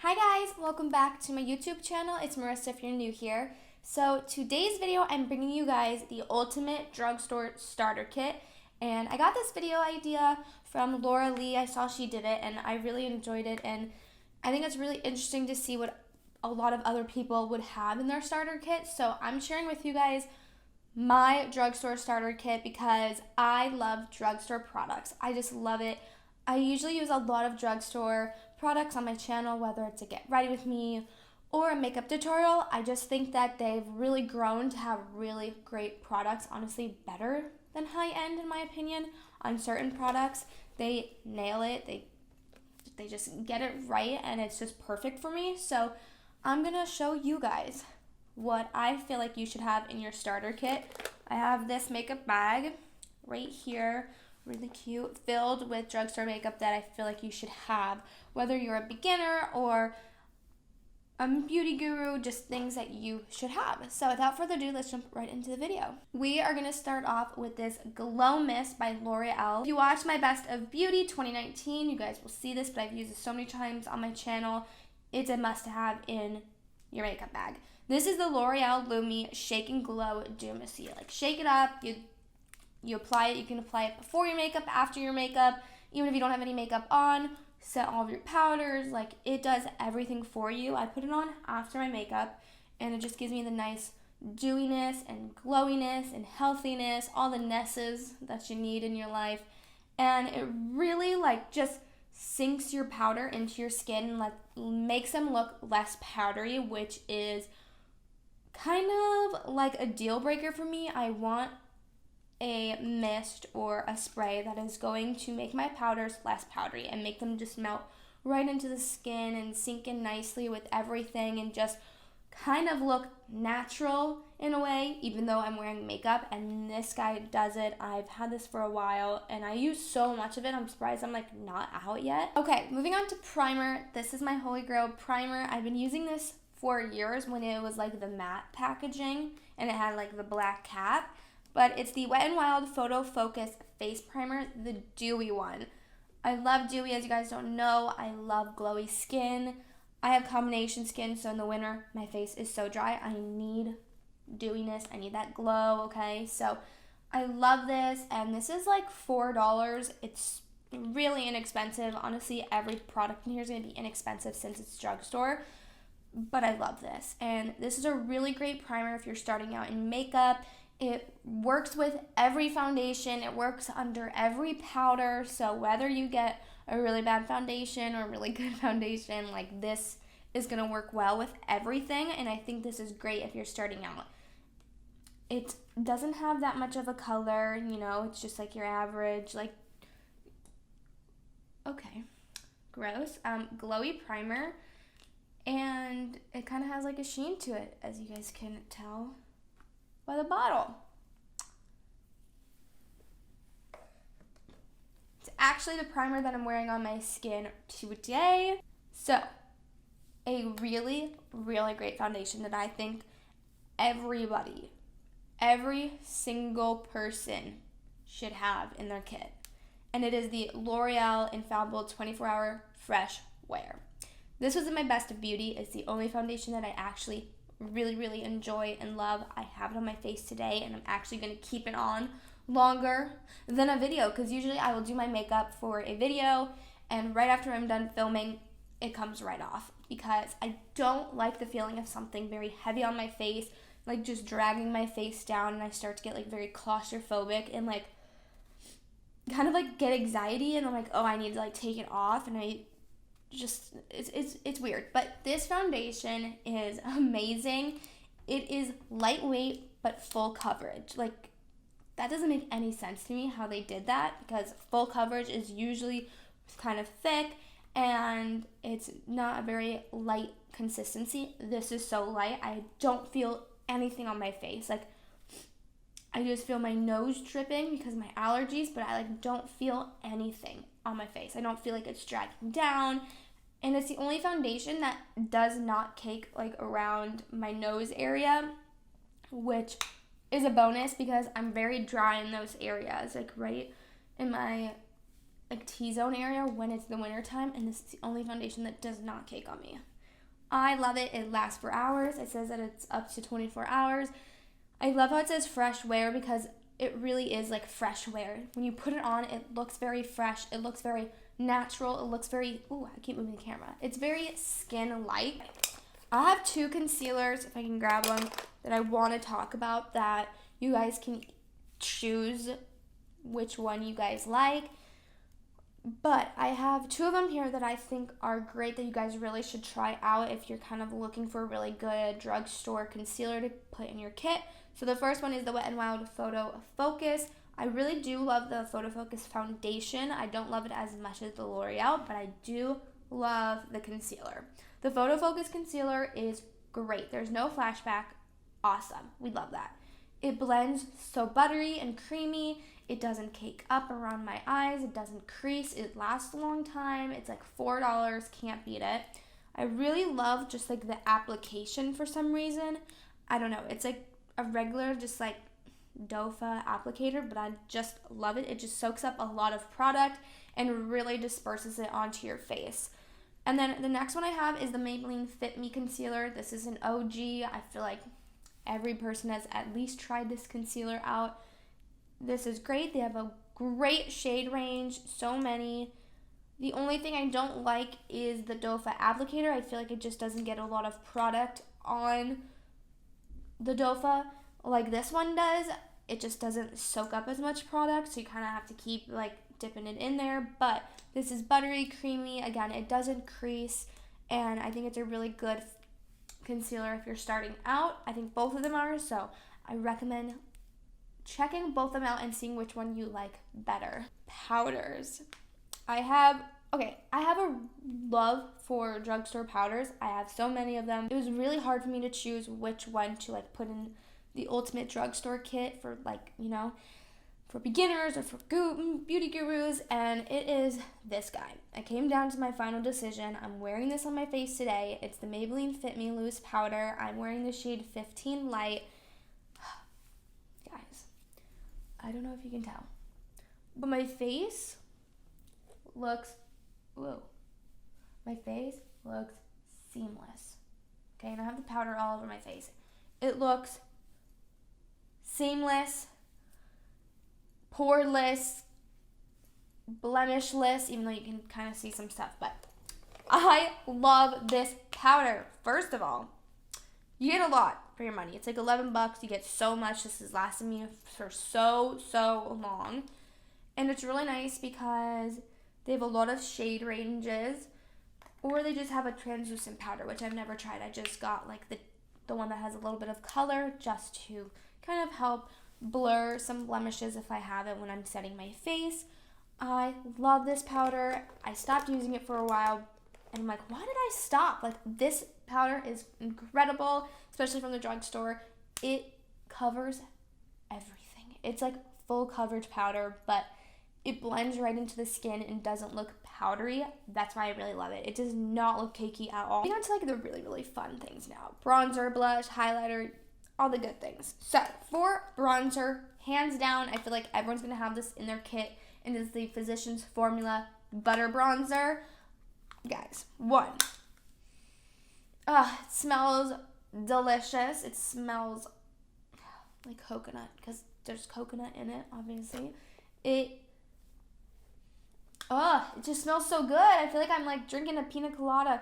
Hi guys, welcome back to my YouTube channel. It's Marissa if you're new here. So today's video, I'm bringing you guys the ultimate drugstore starter kit. And I got this video idea from Laura Lee. I saw she did it and I really enjoyed it. And I think it's really interesting to see what a lot of other people would have in their starter kit. So I'm sharing with you guys my drugstore starter kit because I love drugstore products. I just love it. I usually use a lot of drugstore products on my channel, whether it's a get ready with me or a makeup tutorial. I just think that they've really grown to have really great products, honestly better than high end in my opinion on certain products. They nail it. They just get it right and it's just perfect for me. So I'm gonna show you guys what I feel like you should have in your starter kit. I have this makeup bag right here, really cute, filled with drugstore makeup that I feel like you should have, whether you're a beginner or a beauty guru, just things that you should have. So without further ado, let's jump right into the video. We are going to start off with this Glow Mist by L'Oreal. If you watch my Best of Beauty 2019, you guys will see this, but I've used it so many times on my channel. It's a must-have in your makeup bag. This is the L'Oreal Lumi Shake and Glow Dew Mist. You like shake it up, you apply it. You can apply it before your makeup, after your makeup, even if you don't have any makeup on. Set all of your powders. Like, it does everything for you. I put it on after my makeup, and it just gives me the nice dewiness and glowiness and healthiness, all the nesses that you need in your life. And it really, like, just sinks your powder into your skin and, like, makes them look less powdery, which is kind of like a deal breaker for me. I want a mist or a spray that is going to make my powders less powdery and make them just melt right into the skin and sink in nicely with everything and just kind of look natural in a way, even though I'm wearing makeup. And this guy does it. I've had this for a while and I use so much of it. I'm surprised I'm like not out yet. Okay, moving on to primer. This is my Holy Grail primer. I've been using this for years when it was like the matte packaging and it had like the black cap. But it's the Wet n Wild Photo Focus Face Primer, the dewy one. I love dewy, as you guys don't know. I love glowy skin. I have combination skin, so in the winter, my face is so dry. I need dewiness. I need that glow, okay? So I love this, and this is like $4. It's really inexpensive. Honestly, every product in here is going to be inexpensive since it's drugstore. But I love this. And this is a really great primer if you're starting out in makeup. It works with every foundation. It works under every powder. So whether you get a really bad foundation or a really good foundation, like this is going to work well with everything. And I think this is great if you're starting out. It doesn't have that much of a color, you know, it's just like your average, like, okay, gross, glowy primer. And it kind of has like a sheen to it, as you guys can tell by the bottle. It's actually the primer that I'm wearing on my skin today. So, a really, really great foundation that I think everybody, every single person should have in their kit. And it is the L'Oreal Infallible 24-Hour Fresh Wear. This was in my Best of Beauty. It's the only foundation that I actually really enjoy and love. I have it on my face today and I'm actually going to keep it on longer than a video because usually I will do my makeup for a video and right after I'm done filming it comes right off because I don't like the feeling of something very heavy on my face, like just dragging my face down, and I start to get like very claustrophobic and like kind of like get anxiety and I'm like, oh, I need to like take it off, and I just it's weird. But this foundation is amazing. It is lightweight but full coverage. Like, that doesn't make any sense to me how they did that because full coverage is usually kind of thick and it's not a very light consistency. This is so light. I don't feel anything on my face. Like, I just feel my nose dripping because of my allergies, but I like don't feel anything on my face. I don't feel like it's dragging down. And it's the only foundation that does not cake like around my nose area, which is a bonus because I'm very dry in those areas, like right in my like T-zone area when it's the winter time, and this is the only foundation that does not cake on me. I love it. It lasts for hours. It says that it's up to 24 hours. I love how it says fresh wear because it really is like fresh wear. When you put it on, it looks very fresh. It looks very natural. It looks very, ooh, I keep moving the camera. It's very skin-like. I have 2 concealers, if I can grab one, that I want to talk about that you guys can choose which one you guys like. But I have 2 of them here that I think are great that you guys really should try out if you're kind of looking for a really good drugstore concealer to put in your kit. So the first one is the Wet n Wild Photo Focus. I really do love the Photo Focus foundation. I don't love it as much as the L'Oreal, but I do love the concealer. The Photo Focus concealer is great. There's no flashback. Awesome. We love that. It blends so buttery and creamy. It doesn't cake up around my eyes. It doesn't crease. It lasts a long time. It's like $4. Can't beat it. I really love just like the application for some reason. I don't know. It's like a regular just like doe-foot applicator, but I just love it. It just soaks up a lot of product and really disperses it onto your face. And then the next one I have is the Maybelline Fit Me Concealer. This is an OG. I feel like every person has at least tried this concealer out. This is great. They have a great shade range, so many. The only thing I don't like is the doe-foot applicator. I feel like it just doesn't get a lot of product on the doe-foot like this one does. It just doesn't soak up as much product, so you kind of have to keep like dipping it in there. But this is buttery, creamy. Again, it doesn't crease, and I think it's a really good concealer if you're starting out. I think both of them are, so I recommend checking both of them out and seeing which one you like better. Powders. I have a love for drugstore powders. I have so many of them. It was really hard for me to choose which one to like put in the ultimate drugstore kit for like, you know, for beginners or for beauty gurus, and it is this guy. I came down to my final decision. I'm wearing this on my face today. It's the Maybelline Fit Me Loose Powder. I'm wearing the shade 15 Light. Guys, I don't know if you can tell, but my face looks, my face looks seamless. Okay, and I have the powder all over my face. It looks seamless, poreless, blemishless, even though you can kind of see some stuff. But I love this powder. First of all, you get a lot for your money. It's like $11. You get so much. This has lasted me for so long. And it's really nice because they have a lot of shade ranges, or they just have a translucent powder, which I've never tried. I just got like the one that has a little bit of color just to kind of help blur some blemishes if I have it when I'm setting my face. I love this powder. I stopped using it for a while, and I'm like, why did I stop? Like, this powder is incredible, especially from the drugstore. It covers everything. It's like full coverage powder, but it blends right into the skin and doesn't look powdery. That's why I really love it. It does not look cakey at all. Getting on to like the really fun things now. Bronzer, blush, highlighter, all the good things. So for bronzer, hands down, I feel like everyone's gonna have this in their kit, and it's the Physicians Formula Butter Bronzer. Guys, it smells delicious. It smells like coconut because there's coconut in it, obviously. It just smells so good. I feel like I'm like drinking a pina colada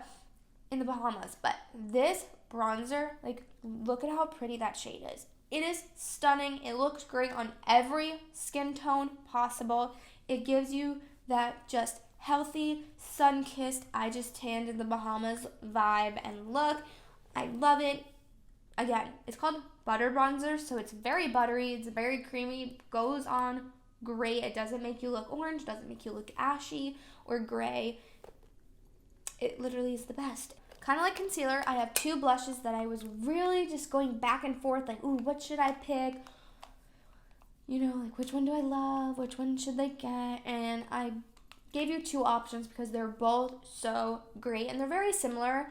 in the Bahamas. But this bronzer, like, look at how pretty that shade is. It is stunning. It looks great on every skin tone possible. It gives you that just healthy, sun-kissed, I just tanned in the Bahamas vibe and look. I love it. Again, it's called butter bronzer, so it's very buttery. It's very creamy. Goes on great. It doesn't make you look orange, doesn't make you look ashy or gray. It literally is the best. Kind of like concealer, I have 2 blushes that I was really just going back and forth, like, ooh, what should I pick? You know, like, which one do I love? Which one should they get? And I gave you 2 options because they're both so great, and they're very similar,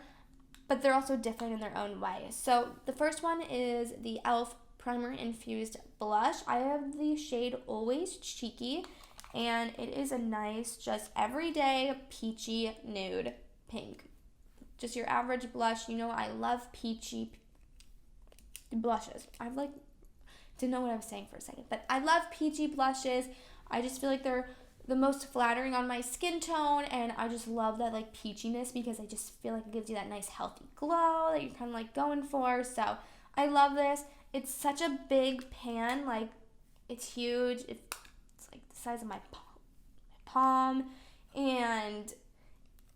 but they're also different in their own way. So the first one is the e.l.f. Primer Infused Blush. I have the shade Always Cheeky, and it is a nice, just everyday peachy nude pink. just your average blush. You know, I love peachy blushes. Didn't know what I was saying for a second, but I love peachy blushes. I just feel like they're the most flattering on my skin tone, and I just love that like peachiness because I just feel like it gives you that nice healthy glow that you're kind of like going for. So I love this. It's such a big pan, like it's huge. It's like the size of my palm, and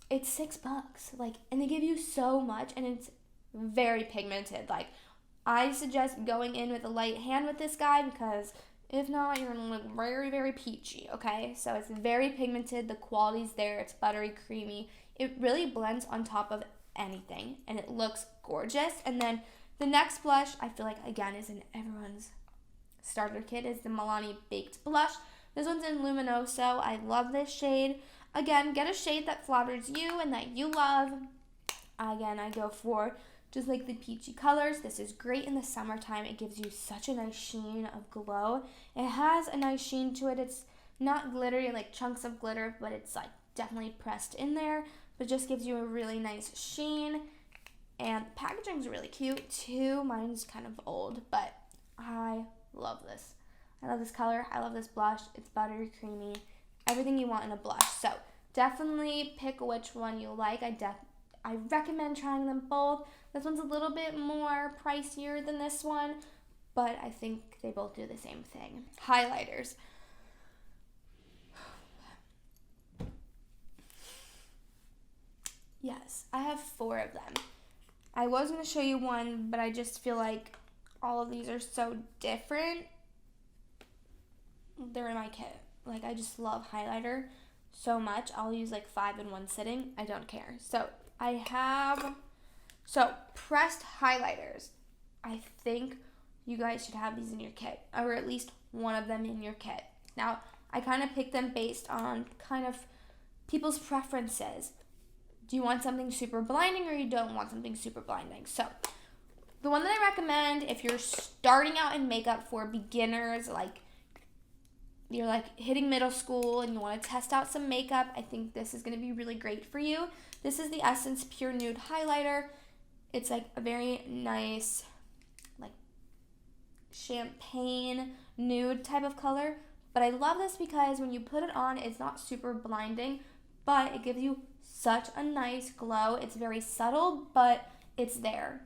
it's $6. Like, and they give you so much, and it's very pigmented. Like, I suggest going in with a light hand with this guy because if not, you're gonna look very, very peachy, okay? So it's very pigmented. The quality's there. It's buttery, creamy. It really blends on top of anything, and it looks gorgeous. And then the next blush, I feel like, again, is in everyone's starter kit, is the Milani Baked Blush. This one's in Luminoso. I love this shade. Again, get a shade that flatters you and that you love. Again, I go for just like the peachy colors. This is great in the summertime. It gives you such a nice sheen of glow. It has a nice sheen to it. It's not glittery like chunks of glitter, but it's like definitely pressed in there. But it just gives you a really nice sheen. And the packaging's really cute too. Mine's kind of old, but I love this. I love this color. I love this blush. It's buttery, creamy, everything you want in a blush. So definitely pick which one you like. I recommend trying them both. This one's a little bit more pricier than this one, but I think they both do the same thing. Highlighters. Yes, I have 4 of them. I was going to show you one, but I just feel like all of these are so different. They're in my kit. Like, I just love highlighter so much. I'll use like 5 in one sitting. I don't care. So I have pressed highlighters. I think you guys should have these in your kit, or at least one of them in your kit. Now, I kind of picked them based on kind of people's preferences. Do you want something super blinding or you don't want something super blinding? So the one that I recommend if you're starting out in makeup for beginners, like you're like hitting middle school and you want to test out some makeup, I think this is going to be really great for you. This is the Essence Pure Nude Highlighter. It's like a very nice, like champagne nude type of color. But I love this because when you put it on, it's not super blinding, but it gives you such a nice glow. It's very subtle, but it's there.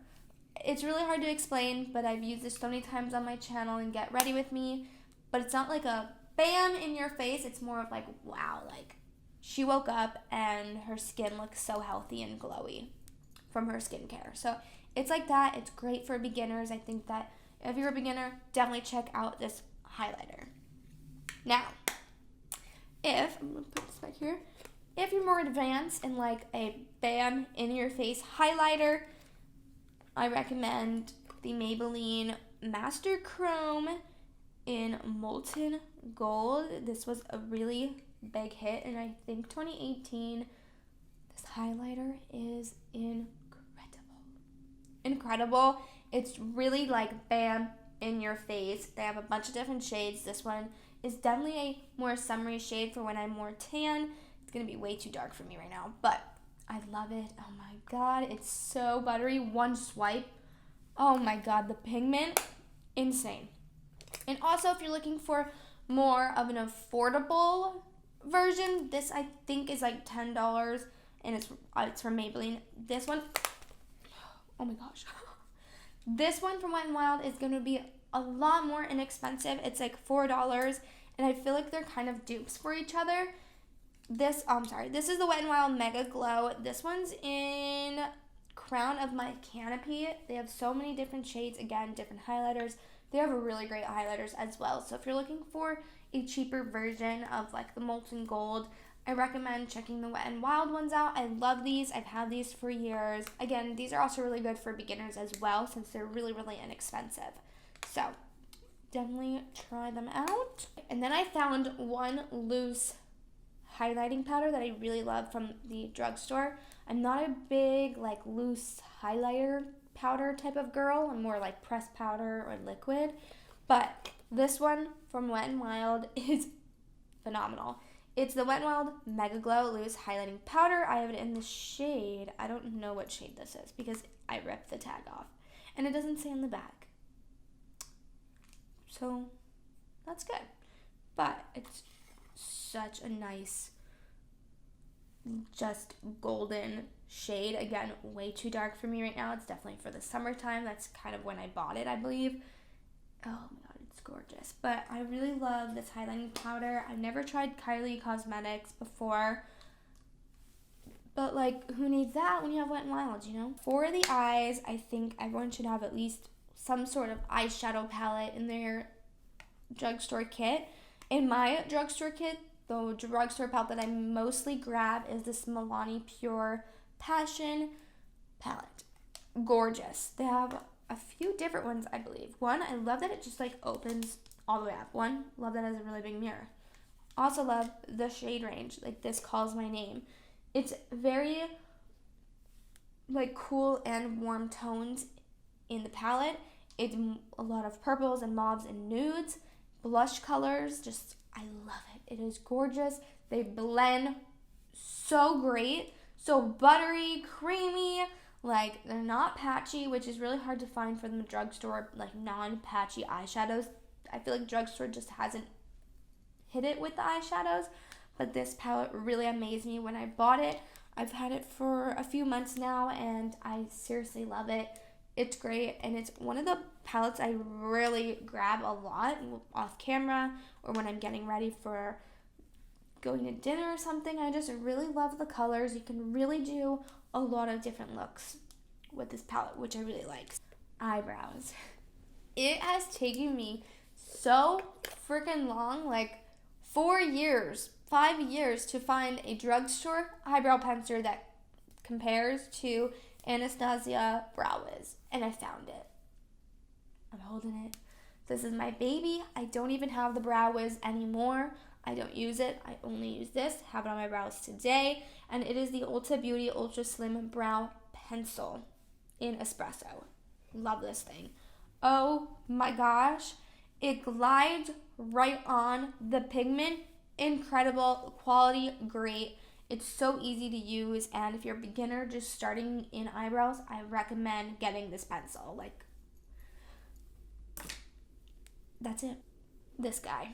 It's really hard to explain, but I've used this so many times on my channel and Get Ready With Me. But it's not like a bam in your face. It's more of like, wow, like she woke up and her skin looks so healthy and glowy from her skincare. So it's like that. It's great for beginners. I think that if you're a beginner, definitely check out this highlighter. Now, I'm going to put this back here. If you're more advanced and like a bam in your face highlighter, I recommend the Maybelline Master Chrome in Molten Gold. This was a really big hit, and I think 2018, this highlighter is incredible. It's really like bam in your face. They have a bunch of different shades. This one is definitely a more summery shade for when I'm more tan. It's gonna be way too dark for me right now, but I love it. Oh my god, it's so buttery. One swipe, oh my god, the pigment, insane. And also, if you're looking for more of an affordable version, this I think is like $10, and it's from Maybelline. This one, oh my gosh, this one from Wet n Wild is going to be a lot more inexpensive. It's like $4, and I feel like they're kind of dupes for each other. This is the Wet n Wild Mega Glow. This one's in Crown of My Canopy. They have so many different shades, again, different highlighters. They have a really great highlighters as well. So if you're looking for a cheaper version of like the Molten Gold, I recommend checking the Wet n Wild ones out. I love these. I've had these for years. Again, these are also really good for beginners as well since they're really, really inexpensive. So definitely try them out. And then I found one loose highlighting powder that I really love from the drugstore. I'm not a big like loose highlighter powder type of girl. I'm more like pressed powder or liquid. But this one from Wet n Wild is phenomenal. It's the Wet n Wild Mega Glow Loose Highlighting Powder. I have it in the shade, I don't know what shade this is because I ripped the tag off. And it doesn't say on the back. So, that's good. But it's such a nice, just golden shade. Again, way too dark for me right now. It's definitely for the summertime. That's kind of when I bought it, I believe. Oh my god, it's gorgeous. But I really love this highlighting powder. I've never tried Kylie Cosmetics before. But, like, who needs that when you have Wet n Wild, you know? For the eyes, I think everyone should have at least some sort of eyeshadow palette in their drugstore kit. In my drugstore kit, the drugstore palette that I mostly grab is this Milani Pure Passion palette. Gorgeous. They have a few different ones, I believe. One, I love that it just, like, opens all the way up. One, love that it has a really big mirror. Also love the shade range. Like, this calls my name. It's very, like, cool and warm tones in the palette. It's a lot of purples and mauves and nudes. Blush colors, just, I love it. It is gorgeous. They blend so great. So buttery, creamy. Like, they're not patchy, which is really hard to find for the drugstore, like, non-patchy eyeshadows. I feel like drugstore just hasn't hit it with the eyeshadows. But this palette really amazed me when I bought it. I've had it for a few months now, and I seriously love it. It's great, and it's one of the palettes I really grab a lot off camera or when I'm getting ready for going to dinner or something. I just really love the colors. You can really do a lot of different looks with this palette, which I really like. Eyebrows. It has taken me so freaking long, like 4 years, 5 years to find a drugstore eyebrow pencil that compares to Anastasia Brow Wiz, and I found it. I'm holding it. This is my baby. I don't even have the Brow Wiz anymore. I don't use it. I only use this. Have it on my brows today, and it is the Ulta Beauty Ultra Slim Brow Pencil in Espresso. Love this thing. Oh my gosh. It glides right on the pigment. Incredible. Quality, great. It's so easy to use, and if you're a beginner just starting in eyebrows, I recommend getting this pencil. Like, that's it. This guy.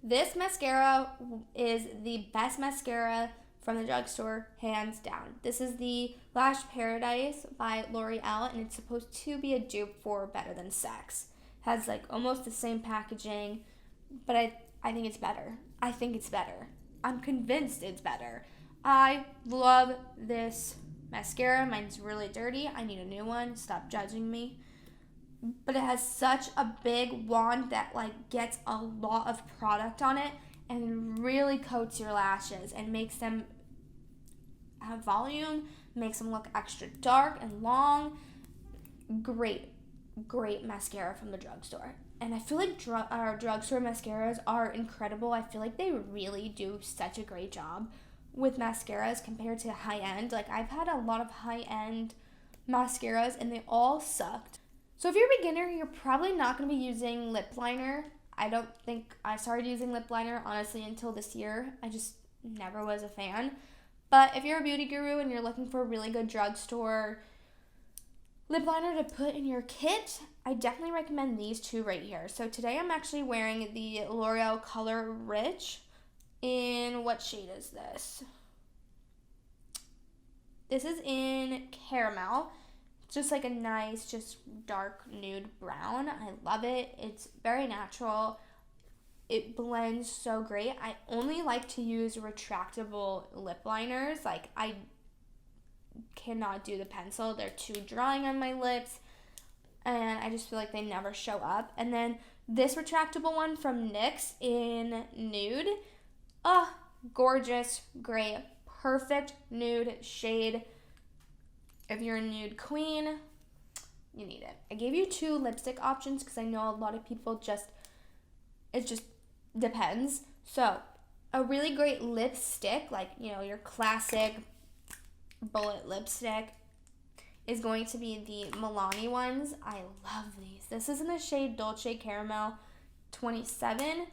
This mascara is the best mascara from the drugstore, hands down. This is the Lash Paradise by L'Oreal, and it's supposed to be a dupe for Better Than Sex. Has, like, almost the same packaging, but I think it's better. I think it's better. I'm convinced it's better. I love this mascara. Mine's really dirty. I need a new one. Stop judging me. But it has such a big wand that, like, gets a lot of product on it and really coats your lashes and makes them have volume, makes them look extra dark and long. Great mascara from the drugstore. And I feel like our drugstore mascaras are incredible. I feel like they really do such a great job with mascaras compared to high-end. Like, I've had a lot of high-end mascaras and they all sucked. So if you're a beginner, you're probably not going to be using lip liner. I don't think I started using lip liner, honestly, until this year. I just never was a fan. But if you're a beauty guru and you're looking for a really good drugstore lip liner to put in your kit, I definitely recommend these two right here. So today I'm actually wearing the L'Oreal Color Rich in, what shade is this? This is in Caramel. It's just like a nice, just dark nude brown. I love it. It's very natural. It blends so great. I only like to use retractable lip liners. Like, I cannot do the pencil. They're too drying on my lips, and I just feel like they never show up. And then this retractable one from NYX in Nude. Gorgeous, great, perfect nude shade. If you're a nude queen, you need it. I gave you 2 lipstick options because I know a lot of people it just depends. So, a really great lipstick, like, you know, your classic bullet lipstick, is going to be the Milani ones. I love these. This is in the shade Dolce Caramel 27.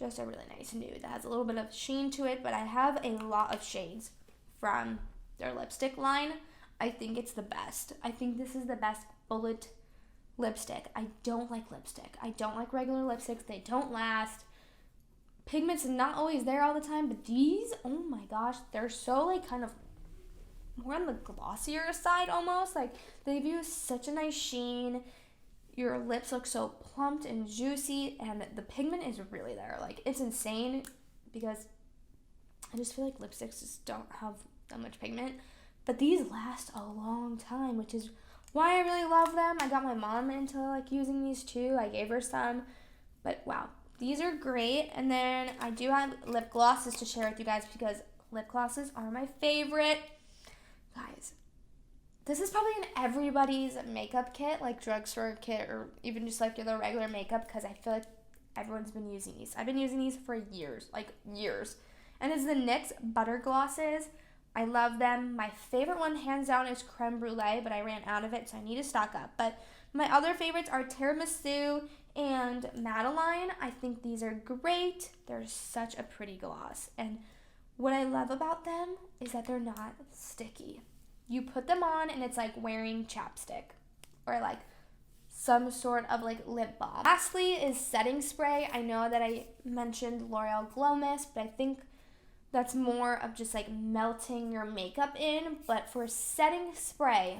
just a really nice nude that has a little bit of sheen to it, but I have a lot of shades from their lipstick line. I think it's the best. I think this is the best bullet lipstick. I don't like lipstick. I don't like regular lipsticks. They don't last. Pigment's not always there all the time, but these, oh my gosh, they're so like kind of more on the glossier side almost. Like they give you such a nice sheen. Your lips look so plumped and juicy, and the pigment is really there. Like it's insane because I just feel like lipsticks just don't have that much pigment. But these last a long time, which is why I really love them. I got my mom into like using these too. I gave her some, but wow, these are great. And then I do have lip glosses to share with you guys because lip glosses are my favorite. Guys, this is probably in everybody's makeup kit, like drugstore kit or even just like the regular makeup, because I feel like everyone's been using these. I've been using these for years, like years. And it's the NYX Butter Glosses. I love them. My favorite one, hands down, is Creme Brulee, but I ran out of it, so I need to stock up. But my other favorites are Tiramisu and Madeline. I think these are great. They're such a pretty gloss. And what I love about them is that they're not sticky. You put them on, and it's like wearing chapstick or like some sort of like lip balm. Lastly is setting spray. I know that I mentioned L'Oreal Glow Mist, but I think that's more of just like melting your makeup in. But for setting spray,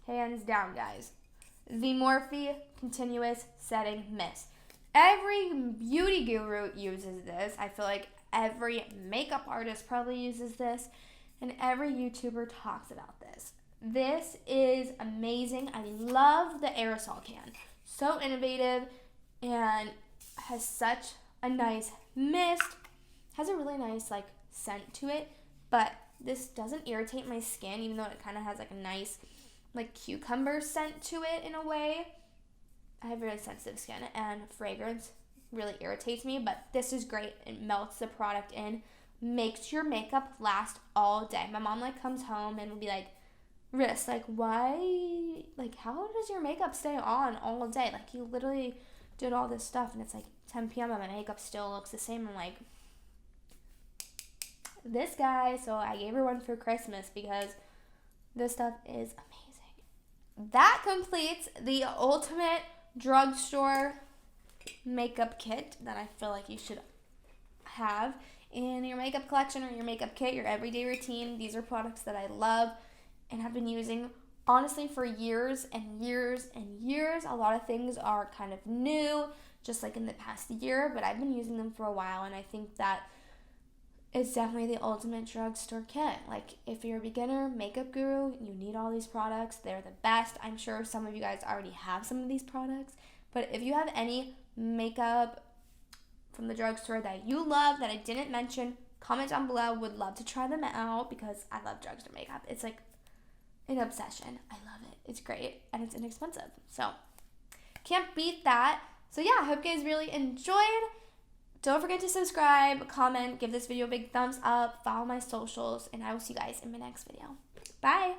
hands down, guys, the Morphe Continuous Setting Mist. Every beauty guru uses this. I feel like every makeup artist probably uses this, and every YouTuber talks about this. This is amazing. I love the aerosol can. So innovative and has such a nice mist. Has a really nice like scent to it, but this doesn't irritate my skin, even though it kind of has like a nice like cucumber scent to it in a way. I have really sensitive skin, and fragrance really irritates me, but this is great. It melts the product in, makes your makeup last all day. My mom like comes home and will be like, Riss, like why, like how does your makeup stay on all day? Like you literally did all this stuff and it's like 10 p.m. and my makeup still looks the same. I'm like, this guy. So I gave her one for Christmas because this stuff is amazing. That completes the ultimate drugstore makeup kit that I feel like you should have in your makeup collection or your makeup kit, your everyday routine. These are products that I love and have been using honestly for years and years and years. A lot of things are kind of new, just like in the past year, but I've been using them for a while, and I think that it's definitely the ultimate drugstore kit. Like if you're a beginner makeup guru, you need all these products. They're the best. I'm sure some of you guys already have some of these products, but if you have any makeup from the drugstore that you love that I didn't mention, comment down below. Would love to try them out because I love drugstore makeup. It's like an obsession. I love it. It's great and it's inexpensive. So can't beat that. So yeah, I hope you guys really enjoyed. Don't forget to subscribe, comment, give this video a big thumbs up, follow my socials, and I will see you guys in my next video. Bye!